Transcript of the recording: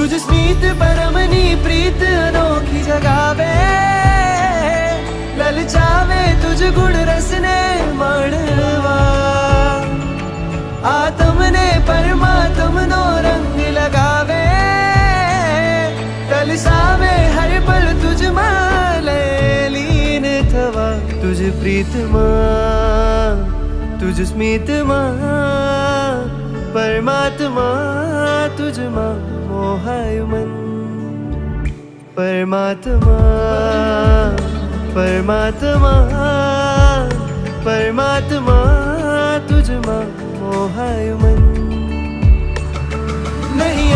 तुझ स्मित परमनी प्रीत अनोखी जगावे, ललचावे तुझ गुण रसने माणवा। आत्मने परमात्मनो रंग लगावे, तलसावे हर पल तुझ माले लीन थवा। तुझ प्रीतमा तुझ स्मितमा परमात्मा तुझ मा मोहाय मन। परमात्मा परमात्मा परमात्मा तुझ मा मोहाय मन। नहीं